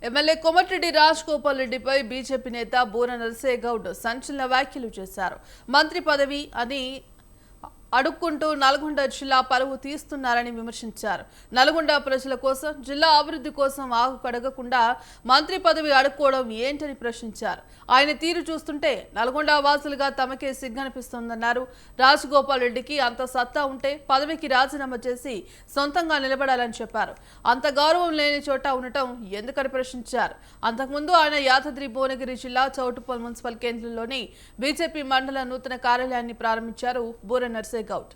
MLA Komatireddy Rajagopal రెడ్డిపై BJP నేత బూర నరసయ్య గౌడ్ సంచలన వ్యాఖ్యలు చేశారు. మంత్రి పదవి అని అడుక్కుంటూ నల్గొండ జిల్లా పరువు తీస్తున్నారని విమర్శించారు. నల్గొండ ప్రజల కోసం, జిల్లా అభివృద్ధి కోసం ఆకు కడగకుండా మంత్రి పదవి అడుక్కోవడం ఏంటని ప్రశ్నించారు. ఆయన తీరు చూస్తుంటే నల్గొండ వాసులుగా తమకే సిగ్గనిపిస్తోందన్నారు. రాజగోపాల్ రెడ్డికి అంత సత్తా ఉంటే పదవికి రాజీనామా చేసి సొంతంగా నిలబడాలని చెప్పారు. అంత గౌరవం లేని చోట ఉండటం ఎందుకని ప్రశ్నించారు. అంతకుముందు ఆయన యాదాద్రి భువనగిరి జిల్లా చౌటుప్పల్ మున్సిపల్ కేంద్రంలోని బీజేపీ మండల నూతన కార్యాలయాన్ని ప్రారంభించారు బూర నరసయ్య గౌడ్.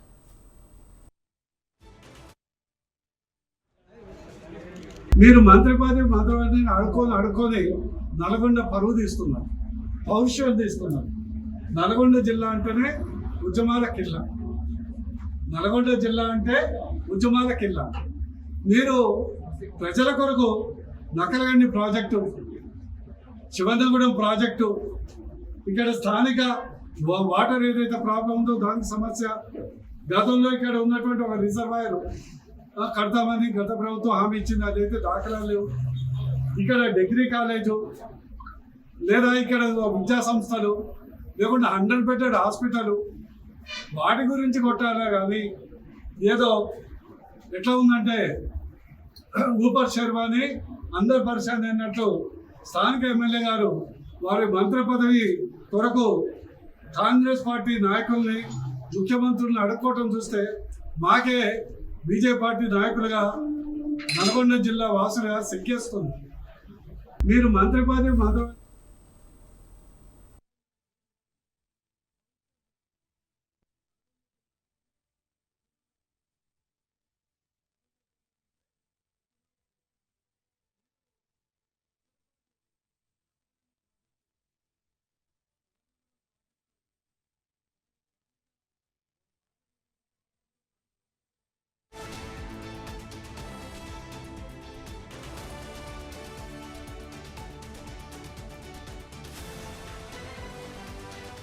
మీరు మంత్రి పదవి అడుక్కొని నల్గొండ పరువు తీస్తున్నారు, పౌరుషం తీస్తున్నారు. నల్గొండ జిల్లా అంటేనే ఉద్యమాల కిల్లా. నల్గొండ జిల్లా అంటే ఉద్యమాల కిల్లా. మీరు ప్రజల కొరకు నకలగండి ప్రాజెక్టు, శివంతగూడెం ప్రాజెక్టు, ఇక్కడ స్థానిక వాటర్ ఏదైతే ప్రాబ్లం ఉందో దానికి సమస్య, గతంలో ఇక్కడ ఉన్నటువంటి ఒక రిజర్వాయర్ కడతామని గత ప్రభుత్వం హామీ ఇచ్చింది, అదైతే దాఖలాలు లేవు. ఇక్కడ డిగ్రీ కాలేజు లేదా ఇక్కడ విద్యా సంస్థలు లేకుండా 100 బెడెడ్ హాస్పిటల్, వాటి గురించి కొట్టాలా కానీ ఏదో ఎట్లా ఉందంటే ఊపర్ శర్వాని అందరు పరిశాన్ అన్నట్లు స్థానిక ఎమ్మెల్యే గారు వారి మంత్రి పదవి కొరకు కాంగ్రెస్ పార్టీ నాయకుల్ని, ముఖ్యమంత్రులను అడుక్కోవటం చూస్తే మాకే బీజేపీ పార్టీ నాయకులుగా, నల్గొండ జిల్లా వాసులుగా సిగ్గేస్తుంది. మీరు మంత్రి పదవి